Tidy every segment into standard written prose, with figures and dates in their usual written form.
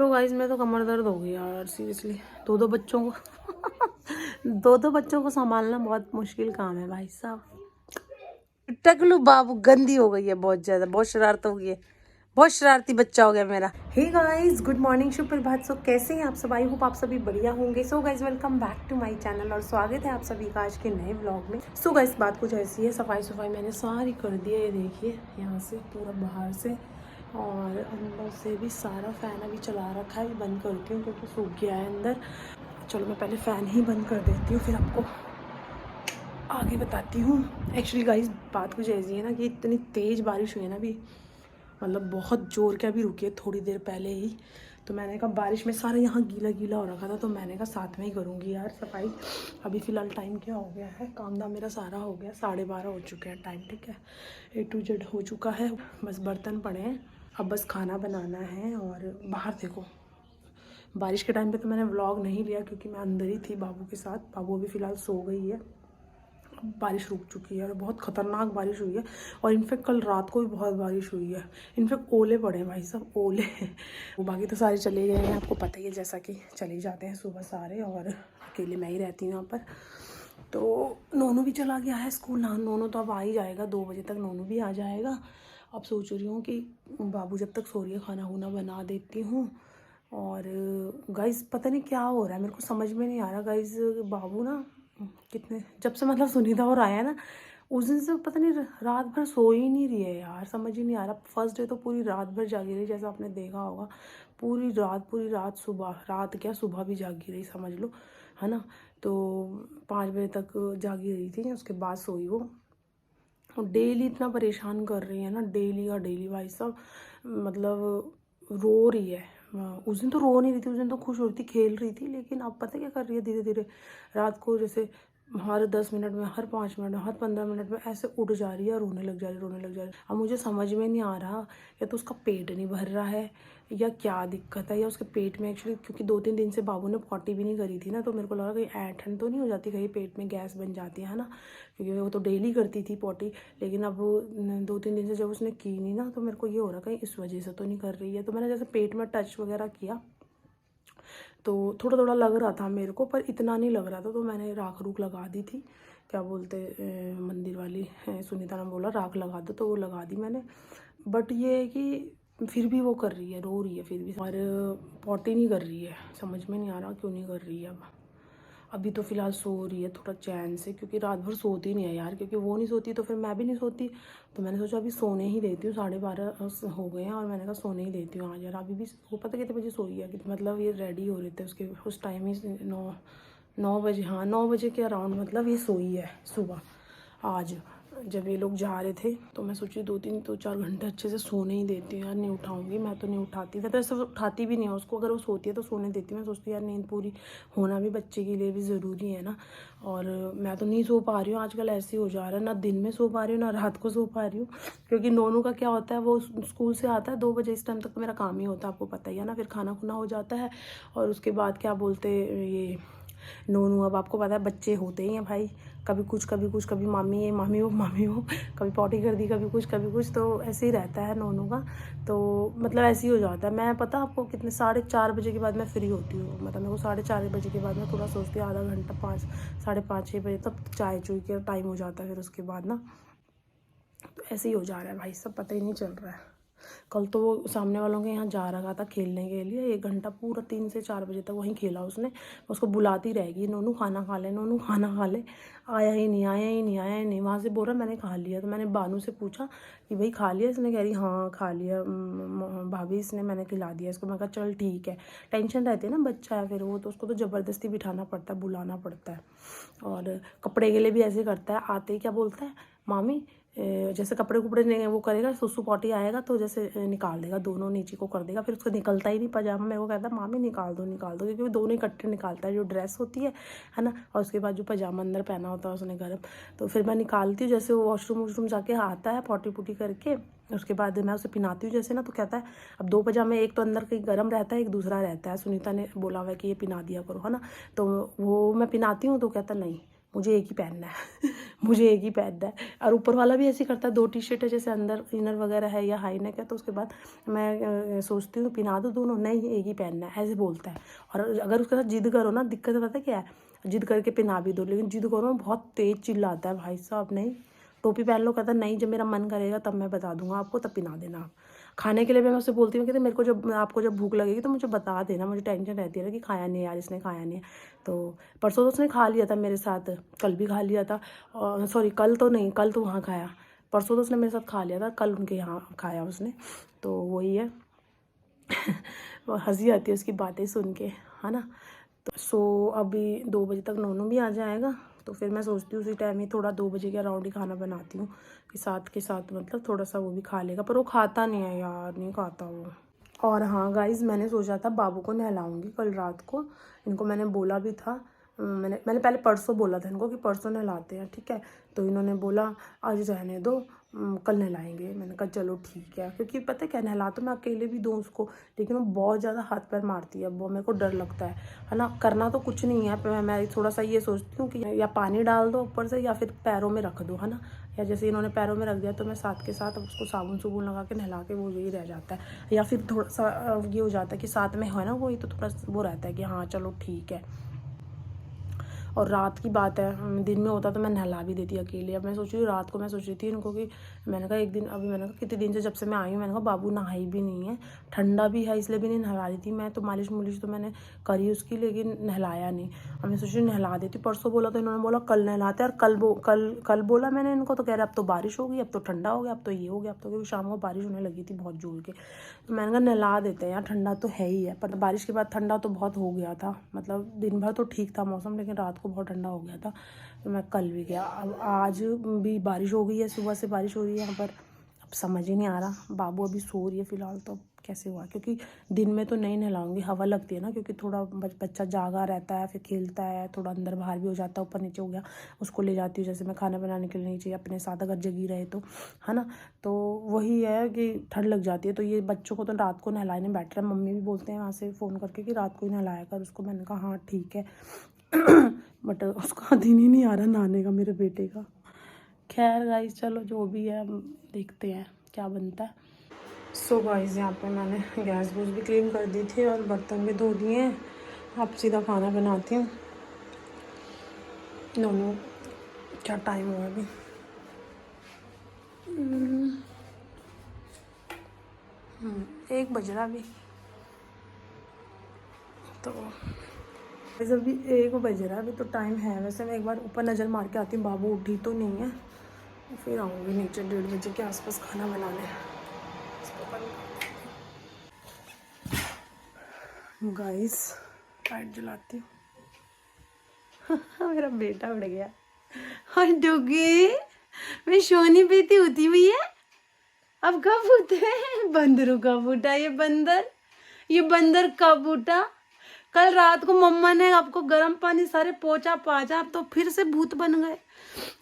लो guys, मैं तो कमर दर्द हो गई यार सीरियसली। दो बच्चों को दो बच्चों को संभालना बहुत मुश्किल काम है भाई साहब। टकलू बाबू गंदी हो गई है, बहुत ज्यादा, बहुत शरारत हो गई है, बहुत शरारती बच्चा हो गया मेरा। हे गाइस, गुड मॉर्निंग, शुभ प्रभात। सो कैसे हैं आप सब? आई होप आप सभी बढ़िया होंगे। So guys, welcome back to my channel और स्वागत है आप सभी का आज के नए व्लॉग में। सो गाइस, बात कुछ ऐसी है, सफाई मैंने सारी कर दी है। ये देखिए, यहाँ से पूरा बाहर से और अंदर से भी सारा फ़ैन अभी चला रखा है। बंद करती हूँ क्योंकि सूख गया है अंदर। चलो मैं पहले फ़ैन ही बंद कर देती हूँ, फिर आपको आगे बताती हूँ। एक्चुअली गाइस, बात कुछ ऐसी है ना कि इतनी तेज़ बारिश हुई है ना अभी, मतलब बहुत ज़ोर के अभी रुकी है थोड़ी देर पहले ही। तो मैंने कहा बारिश में सारा यहाँ गीला गीला हो रखा था, तो मैंने कहा साथ में ही करूँगी यार सफाई। अभी फ़िलहाल टाइम क्या हो गया है, काम धाम मेरा सारा हो गया, 12:30 हो चुके हैं टाइम, ठीक है। A to Z हो चुका है, बस बर्तन पड़े हैं, अब बस खाना बनाना है। और बाहर देखो, बारिश के टाइम पे तो मैंने व्लॉग नहीं लिया क्योंकि मैं अंदर ही थी बाबू के साथ। बाबू अभी फ़िलहाल सो गई है, बारिश रुक चुकी है और बहुत ख़तरनाक बारिश हुई है। और इनफेक्ट कल रात को भी बहुत बारिश हुई है, इनफेक्ट ओले पड़े हैं भाई साहब, ओले। वो बाकी तो सारे चले गए हैं, आपको पता ही है, जैसा कि चले जाते हैं सुबह सारे, और अकेले मैं ही रहती हूँ यहाँ पर। तो नोनू भी चला गया है स्कूल ना, नोनू तो अब आ ही जाएगा, 2 बजे तक नोनू भी आ जाएगा। अब सोच रही हूँ कि बाबू जब तक सो रही है खाना खुना बना देती हूँ। और गाइस पता नहीं क्या हो रहा है, मेरे को समझ में नहीं आ रहा गाइस। बाबू ना कितने, जब से मतलब सुनीता और आया ना, उस दिन से पता नहीं रात भर सो ही नहीं रही है यार, समझ ही नहीं आ रहा। फर्स्ट डे तो पूरी रात भर जागी रही, जैसा आपने देखा होगा, पूरी रात, सुबह रात क्या सुबह भी जागी रही समझ लो, है ना। तो 5 बजे तक जागी रही थी, उसके बाद सोई वो। डेली इतना परेशान कर रही है ना, डेली का डेली भाई साहब, मतलब रो रही है। उस दिन तो रो नहीं रही थी, उस दिन तो खुश हो रही थी, खेल रही थी। लेकिन अब पता क्या कर रही है, धीरे धीरे रात को जैसे हर 10 मिनट में, हर 5 मिनट में, हर 15 मिनट में ऐसे उठ जा रही है, रोने लग जा रही है, रोने लग जा रही है। अब मुझे समझ में नहीं आ रहा, या तो उसका पेट नहीं भर रहा है या क्या दिक्कत है, या उसके पेट में एक्चुअली, क्योंकि 2-3 दिन से बाबू ने पॉटी भी नहीं करी थी ना, तो मेरे को लगा कहीं ऐंठन तो नहीं हो जाती, कहीं पेट में गैस बन जाती है ना, क्योंकि वो तो डेली करती थी पॉटी। लेकिन अब 2-3 दिन से जब उसने की नहीं ना, तो मेरे को ये हो रहा कहीं इस वजह से तो नहीं कर रही है। तो मैंने जैसे पेट में टच वगैरह किया तो थोड़ा थोड़ा लग रहा था मेरे को, पर इतना नहीं लग रहा था। तो मैंने राख रूख लगा दी थी, क्या बोलते मंदिर वाली सुनीता ने बोला राख लगा दो, तो वो लगा दी मैंने। बट ये है कि फिर भी वो कर रही है, रो रही है फिर भी, और पॉटी नहीं कर रही है। समझ में नहीं आ रहा क्यों नहीं कर रही है। अब अभी तो फ़िलहाल सो रही है थोड़ा चैन से, क्योंकि रात भर सोती नहीं है यार, क्योंकि वो नहीं सोती तो फिर मैं भी नहीं सोती। तो मैंने सोचा अभी सोने ही देती हूँ, 12:30 हो गए हैं, और मैंने कहा सोने ही देती हूँ आज यार। अभी भी वो पता कितने बजे सोई है, मतलब ये रेडी हो रहे थे उसके उस टाइम ही 9 बजे, हाँ 9 बजे के अराउंड, मतलब ये सोई है सुबह आज। जब ये लोग जा रहे थे तो मैं सोची 2-4 घंटे अच्छे से सोने ही देती हूँ यार, नहीं उठाऊंगी मैं तो, नहीं उठाती मैं तो, ऐसे उठाती भी नहीं है उसको। अगर वो सोती है तो सोने देती हूँ, मैं सोचती हूँ यार नींद पूरी होना भी बच्चे के लिए भी ज़रूरी है ना। और मैं तो नहीं सो पा रही हूँ आजकल, ऐसे ही हो जा रहा है, ना दिन में सो पा रही हूँ ना रात को सो पा रही हूँ। क्योंकि नोनू का क्या होता है, वो स्कूल से आता है 2 बजे, इस टाइम तक तो मेरा काम ही होता है, आपको पता ही है ना। फिर खाना खुना हो जाता है, और उसके बाद क्या बोलते ये नोनू, अब आपको पता है बच्चे होते ही हैं भाई, कभी कुछ कभी कुछ, कभी मामी ये मामी वो मामी वो, कभी पॉटी कर दी, कभी कुछ कभी कुछ, तो ऐसे ही रहता है नोनू का। तो मतलब ऐसे ही हो जाता है। मैं पता आपको कितने 4:30 बजे के बाद मैं फ्री होती हूँ, मतलब मेरे को 4:30 बजे के बाद मैं थोड़ा सोचती हूँ, आधा घंटा, 5, 5:30, 6 बजे तक चाय चुई के टाइम हो जाता है। फिर उसके बाद ना, तो ऐसे ही हो जा रहा है भाई सब, पता ही नहीं चल रहा है। कल तो वो सामने वालों के यहाँ जा रखा था खेलने के लिए, 1 घंटा पूरा 3 से 4 बजे तक वहीं खेला उसने। उसको बुलाती रहेगी, नोनू खाना खा ले, नोनू खाना खा ले। आया ही नहीं, आया ही नहीं, आया ही नहीं। वहाँ से बोल रहा मैंने खा लिया। तो मैंने बानू से पूछा कि भाई खा लिया इसने, कह रही हाँ खा लिया भाभी, इसने मैंने खिला दिया इसको। मैं कहा चल ठीक है, टेंशन रहती है ना, बच्चा है फिर वो, तो उसको तो ज़बरदस्ती बिठाना पड़ता है, बुलाना पड़ता है। और कपड़े के लिए भी ऐसे करता है, आते ही क्या बोलता है, मामी जैसे कपड़े कुपड़े नहीं वो करेगा, सुसु पॉटी आएगा तो जैसे निकाल देगा, दोनों नीचे को कर देगा, फिर उसको निकलता ही नहीं पजामा। मेरे को कहता है मामी निकाल दो निकाल दो, क्योंकि वो दोनों इकट्ठे निकालता है, जो ड्रेस होती है ना, और उसके बाद जो पजामा अंदर पहना होता है उसने गर्म। तो फिर मैं निकालती हूँ, जैसे वो वॉशरूम वॉशरूम जाके आता है पॉटी पुटी करके, उसके बाद मैं उसे पिनाती हूँ जैसे ना, तो कहता है अब 2 पजामे, एक तो अंदर कहीं गर्म रहता है, एक दूसरा रहता है, सुनीता ने बोला हुआ है कि ये पिना दिया करो, है ना। तो वो मैं पिनाती हूँ तो कहता नहीं मुझे एक ही पहनना है मुझे एक ही पहनना है। और ऊपर वाला भी ऐसे करता है, 2 टी-शर्ट है जैसे अंदर इनर वगैरह है या हाई नेक है, तो उसके बाद मैं सोचती हूँ पहना दो दोनों, नहीं एक ही पहनना है ऐसे बोलता है। और अगर उसके साथ जिद करो ना, दिक्कत पता क्या है, जिद करके पहना भी दो, लेकिन जिद करो बहुत तेज चिल्लाता है भाई साहब। नहीं टोपी पहन लो, कहता नहीं जब मेरा मन करेगा तब मैं बता दूंगा आपको, तब पहना देना आप। खाने के लिए भी मैं उससे बोलती हूँ कि मेरे को जब आपको जब भूख लगेगी तो मुझे बता देना, मुझे टेंशन रहती है ना कि खाया नहीं यार, इसने खाया नहीं है। तो परसों तो उसने खा लिया था मेरे साथ, कल भी खा लिया था, और सॉरी कल तो नहीं, कल तो वहाँ खाया, परसों तो उसने मेरे साथ खा लिया था, कल उनके यहाँ खाया उसने। तो वही है वो हंसी आती है उसकी बातें सुन के, है ना। तो सो अभी 2 बजे तक नोनू भी आ जाएगा, तो फिर मैं सोचती हूँ उसी टाइम ही थोड़ा 2 बजे के अराउंड ही खाना बनाती हूँ कि साथ के साथ मतलब थोड़ा सा वो भी खा लेगा, पर वो खाता नहीं है यार, नहीं खाता वो। और हाँ गाइज़, मैंने सोचा था बाबू को नहलाऊंगी कल रात को, इनको मैंने बोला भी था, मैंने पहले परसों बोला था इनको कि परसों नहलाते हैं, ठीक है। तो इन्होंने बोला आज रहने दो, कल नहलाएंगे। मैंने कहा चलो ठीक है, क्योंकि पता है क्या, नहला तो मैं अकेले भी दूँ उसको, लेकिन वो बहुत ज़्यादा हाथ पैर मारती है, वो मेरे को डर लगता है ना। करना तो कुछ नहीं है, मैं थोड़ा सा ये सोचती हूँ कि या पानी डाल दो ऊपर से या फिर पैरों में रख दो, है ना। या जैसे इन्होंने पैरों में रख दिया तो मैं साथ के साथ उसको साबुन सुबुन लगा के नहला के वो यही रह जाता है। या फिर थोड़ा सा ये हो जाता है कि साथ में है ना वही, तो थोड़ा वो रहता है कि हाँ चलो ठीक है। और रात की बात है, दिन में होता तो मैं नहला भी देती अकेले। अब मैं सोच रही हूँ रात को, मैं सोच रही थी इनको कि मैंने कहा एक दिन, अभी मैंने कहा कितने दिन से जब से मैं आई हूँ, मैंने कहा बाबू नहाई भी नहीं है, ठंडा भी है इसलिए भी नहीं नहला रही थी मैं, तो मालिश मुलिश तो मैंने करी उसकी, लेकिन नहलाया नहीं। अब मैं सोच रही हूँ नहला देती। परसों बोला तो इन्होंने बोला कल नहलाते, और कल बोला मैंने इनको तो कह रहे अब तो बारिश हो गई, अब तो ठंडा हो गया, अब तो ये हो गया, अब तो, क्योंकि शाम को बारिश होने लगी थी बहुत जोर के। तो मैंने कहा नहला देते हैं यार, ठंडा तो है ही है, पर बारिश के बाद ठंडा तो बहुत हो गया था, मतलब दिन भर तो ठीक था मौसम, लेकिन रात को बहुत ठंडा हो गया था। तो मैं कल भी गया, अब आज भी बारिश हो गई है, सुबह से बारिश हो रही है यहाँ पर। अब समझ ही नहीं आ रहा, बाबू अभी सो रही है फिलहाल, तो कैसे हुआ, क्योंकि दिन में तो नहीं नहलाऊंगी, हवा लगती है ना, क्योंकि थोड़ा बच्चा जागा रहता है, फिर खेलता है, थोड़ा अंदर बाहर भी हो जाता है, ऊपर नीचे हो गया, उसको ले जाती हूँ जैसे मैं खाना बनाने के लिए नीचे अपने साथ, अगर जगी रहे तो, है ना। तो वही है कि ठंड लग जाती है, तो ये बच्चों को तो रात को नहलाने बैठ रहा है, मम्मी भी बोलते हैं वहाँ से फ़ोन करके कि रात को ही नहलाया कर उसको। मैंने कहा हाँ ठीक है बट उसका दिन ही नहीं आ रहा नहाने का मेरे बेटे का। खैर गाइस चलो जो भी है, देखते हैं क्या बनता है। सो गाइस यहाँ पे मैंने गैस वूस भी क्लीन कर दी थी और बर्तन भी धो दिए हैं। अब सीधा खाना बनाती हूँ। दोनों क्या टाइम हुआ अभी, 1 बज रहा अभी, तो अभी 1 बज रहा अभी, तो टाइम है वैसे। मैं एक बार ऊपर नज़र मार के आती हूँ बाबू उठी तो नहीं है, फिर आऊँगी नीचे 1:30 बजे के आसपास खाना बनाने। गाइस लाइट जलाती हूँ मेरा बेटा उड़ गया। और डुगी मैं सोनी बेटी होती हुई है, अब कब उठे बंदरों कब उठा ये बंदर कब उठा। कल रात को मम्मा ने आपको गर्म पानी सारे पोछा पाछा, अब तो फिर से भूत बन गए।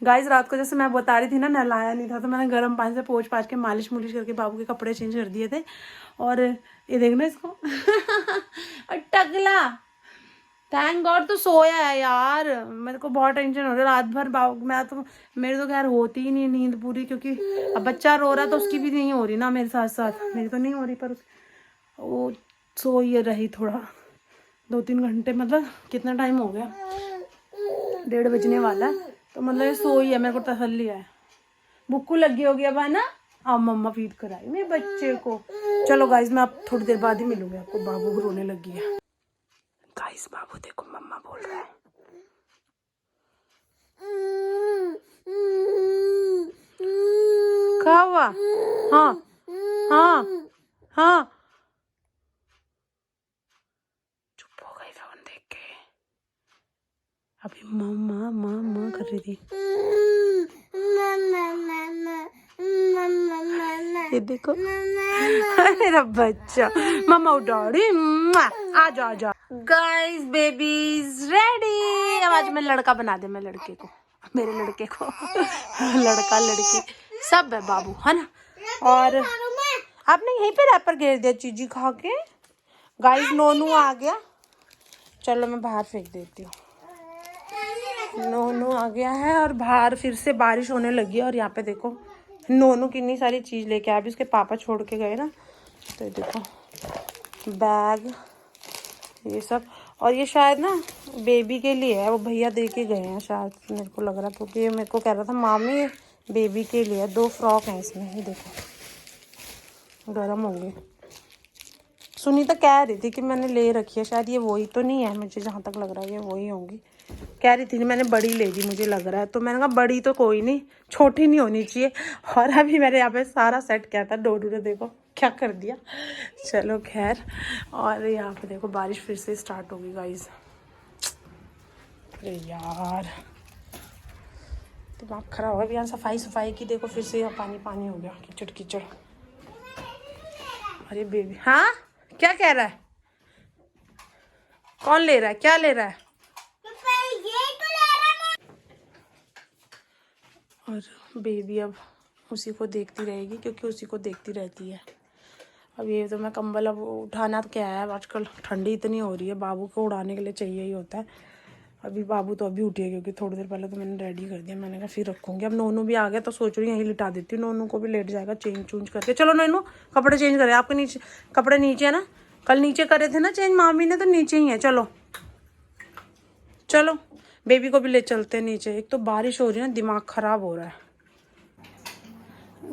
गाइस रात को जैसे मैं बता रही थी ना, नहलाया नहीं था, तो मैंने गर्म पानी से पोछ पाछ के मालिश मुलिश करके बाबू के कपड़े चेंज कर दिए थे। और ये देखना इसको और टकला, थैंक गॉड तो सोया है यार। मेरे को बहुत टेंशन हो रहा है रात भर मेरे तो खैर होती ही नहीं नींद पूरी, क्योंकि अब बच्चा रो रहा तो उसकी भी नहीं हो रही ना मेरे साथ साथ, मेरी तो नहीं हो रही, पर वो सो ही रही थोड़ा 2-3 घंटे, मतलब कितना टाइम हो गया, 1:30 बजने वाला है, तो मतलब ये सो ही है, मेरे को तसल्ली है। बुक्कू लगी होगी अब, है ना। अब मम्मा फीड कराई मेरे बच्चे को। चलो गाइस मैं अब थोड़ी देर बाद ही मिलूंगी आपको, बाबू रोने लगी है। गाइस बाबू देखो मम्मा बोल रहा है, क्या हुआ? हाँ हाँ हाँ, चुप हो गई फोन देख के, अभी मम्मा माँ कर रही थी। ये देखो मेरा बच्चा, मम्मा उठाड़ी, आ जा गाइस बेबीज रेडी। अब आज मैं लड़का बना दे, मैं लड़के को, मेरे लड़के को लड़का लड़की सब है बाबू, है ना। और आपने यहीं पे रैपर घेर दिया चीजी खा के। गाइस नोनू आ गया, चलो मैं बाहर फेंक देती हूँ। नोनू आ गया है और बाहर फिर से बारिश होने लगी है। और यहाँ पे देखो नोनू कितनी सारी चीज़ लेके आया। अभी उसके पापा छोड़ के गए ना, तो देखो बैग ये सब। और ये शायद ना बेबी के लिए है, वो भैया दे के गए हैं शायद, मेरे को लग रहा, क्योंकि ये मेरे को कह रहा था मामी बेबी के लिए 2 फ्रॉक हैं इसमें। ये देखो गर्म होंगे। सुनीता कह रही थी कि मैंने ले रखी है, शायद ये वही तो नहीं है, मुझे जहाँ तक लग रहा है ये वही होंगी। कह रही थी कि मैंने बड़ी ले ली मुझे लग रहा है, तो मैंने कहा बड़ी तो कोई नहीं, छोटी नहीं होनी चाहिए। और अभी मैंने यहाँ पे सारा सेट किया था, डोडू ने देखो क्या कर दिया। चलो खैर, और यहाँ पे देखो बारिश फिर से स्टार्ट होगी गाइज। अरे यार दिमाग खराब हो गया। यहाँ सफाई की देखो फिर से यहाँ पानी हो गया, कीचड़ कीचड़। अरे बेबी, हाँ क्या कह रहा है? कौन ले रहा है? क्या ले रहा है? और बेबी अब उसी को देखती रहेगी, क्योंकि उसी को देखती रहती है। अब ये तो मैं कंबल अब उठाना तो क्या है, आजकल ठंडी इतनी हो रही है, बाबू को उड़ाने के लिए चाहिए ही होता है। अभी बाबू तो अभी उठे, क्योंकि थोड़ी देर पहले तो मैंने रेडी कर दिया। मैंने कहा फिर रखूँगी। अब नोनू भी आ गया तो सोच रही हूँ यहीं लिटा देती हूँ, नोनू को भी लेट जाएगा चेंज चूंज करके। चलो नोनू कपड़े चेंज करें, आपके नीचे कपड़े नीचे है ना, कल नीचे करे थे ना चेंज मामी ने, तो नीचे ही है। चलो चलो बेबी को भी ले चलते हैं नीचे। एक तो बारिश हो रही है ना, दिमाग ख़राब हो रहा है।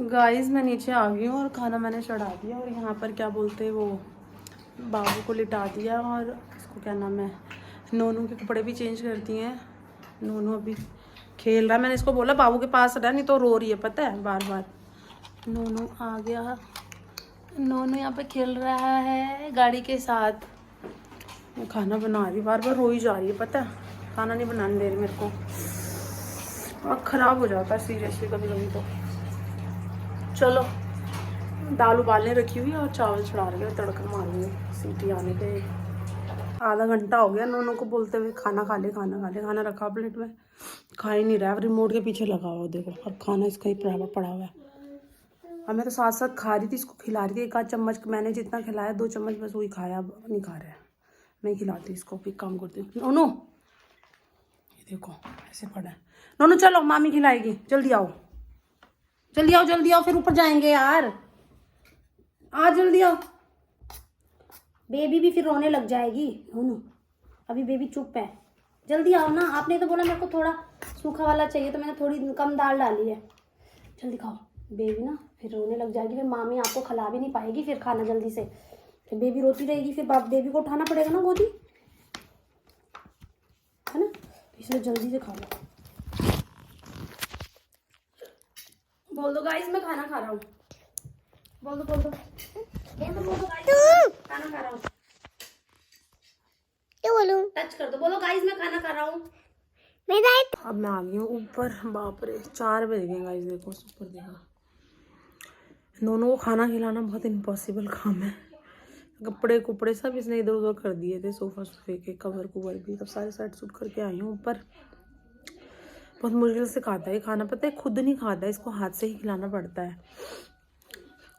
गाइस मैं नीचे आ गई हूँ और खाना मैंने चढ़ा दिया। और यहाँ पर क्या बोलते हैं, वो बाबू को लिटा दिया और इसको क्या नाम है, नोनू के कपड़े भी चेंज कर दिए हैं। नोनू अभी खेल रहा है, मैंने इसको बोला बाबू के पास रहा, नहीं तो रो रही है पता है बार बार। नोनू आ गया, नोनू यहाँ पे खेल रहा है गाड़ी के साथ। मैं खाना बना रही, बार बार रो ही जा रही है पता है, खाना नहीं बनाने दे रही मेरे को। और ख़राब हो जाता है सीरियसली कभी कभी तो। चलो दाल उबालने रखी हुई है और चावल चढ़ा रही है, तड़का मारूंगी सीटी आने पे। आधा घंटा हो गया नोनू को बोलते हुए खाना खा ले खाना खा ले। खाना रखा प्लेट में, खा ही नहीं रहा, रिमोट के पीछे लगा हुआ देखो। अब खाना इसका ही पड़ा हुआ है। अब मैं तो साथ साथ खा रही थी, इसको खिला रही थी। 1 आध चम्मच मैंने जितना खिलाया, 2 चम्मच बस वही खाया, अब नहीं खा रहा है। मैं खिलाती हूँ इसको, फिर काम करती हूँ। नोनू ये देखो ऐसे पड़ा है। नोनू चलो मामी खिलाएगी, जल्दी आओ जल्दी आओ जल्दी आओ, फिर ऊपर जाएंगे यार। आ जल्दी आओ, बेबी भी फिर रोने लग जाएगी। नोनू अभी बेबी चुप है, जल्दी आओ ना। आपने तो बोला मेरे को थोड़ा सूखा वाला चाहिए, तो मैंने थोड़ी कम दाल डाली है। जल्दी खाओ, बेबी ना फिर रोने लग जाएगी, फिर मामी आपको खिला भी नहीं पाएगी फिर खाना जल्दी से। फिर बेबी रोती रहेगी, फिर बेबी को उठाना पड़ेगा ना गोदी, है ना, इसलिए जल्दी से खाओ। बोल दो गाइस मैं खाना खा रहा हूँ, बोल दो गाइस खाना खा रहा हूँ। क्या बोलूं? टच कर दो, बोलो गाइस मैं खाना खा रहा हूँ। अब मैं आ गई हूँ ऊपर। बाप रे 4 बज गए गाइस, देखो ऊपर देखो। नोनू को खाना खिलाना बहुत इम्पॉसिबल काम है। कपड़े कुपड़े सब इसने इधर उधर कर दिए थे, सोफा सोफे के कवर कुवर भी, तब सारे सेट सूट करके आई हूँ ऊपर। बहुत मुश्किल से खाता है खाना, पता है खुद नहीं खाता है, इसको हाथ से ही खिलाना पड़ता है।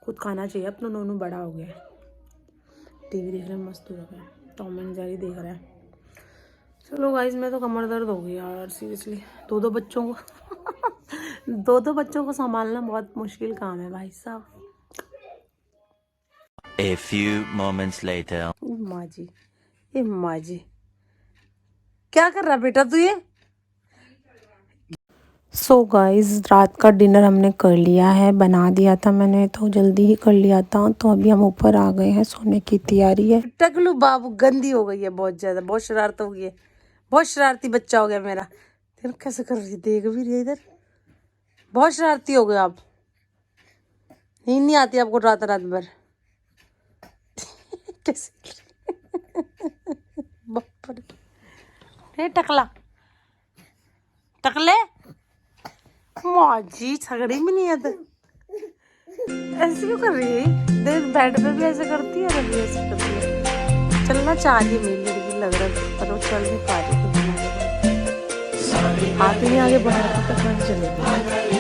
खुद खाना चाहिए। अपना नोनू बड़ा हो गया है, टीवी देख रहे हैं, मस्त हो गया है, टॉम एंड जेरी देख रहा है। चलो गाइस मैं तो कमर दर्द हो गई यार सीरियसली। 2 बच्चों को 2 बच्चों को संभालना बहुत मुश्किल काम है भाई साहब। A few moments later. माँ जी क्या कर रहा बेटा तू ये? सो गाइस रात का डिनर हमने कर लिया है, बना दिया था मैंने तो जल्दी ही कर लिया था। तो अभी हम ऊपर आ गए हैं, सोने की तैयारी है। टकलू बाबू गंदी हो गई है बहुत ज़्यादा, बहुत शरारत हो गई है, बहुत शरारती बच्चा हो गया मेरा। फिर कैसे कर रही है, देख भी रही है इधर, बहुत शरारती हो गए आप। नींद नहीं आती आपको रात भर? कैसे टकला टकले माँ जी झगड़ी में नहीं आते। ऐसे क्यों कर रही है? देख बेड पे भी ऐसे करती है, भी ऐसे करती है। चलना चाह रही है मेरी लड़की, लग रहा है पर वो चल नहीं पा रही, हाथ ही नहीं आगे बढ़ा रहा तक मैं चलेगी।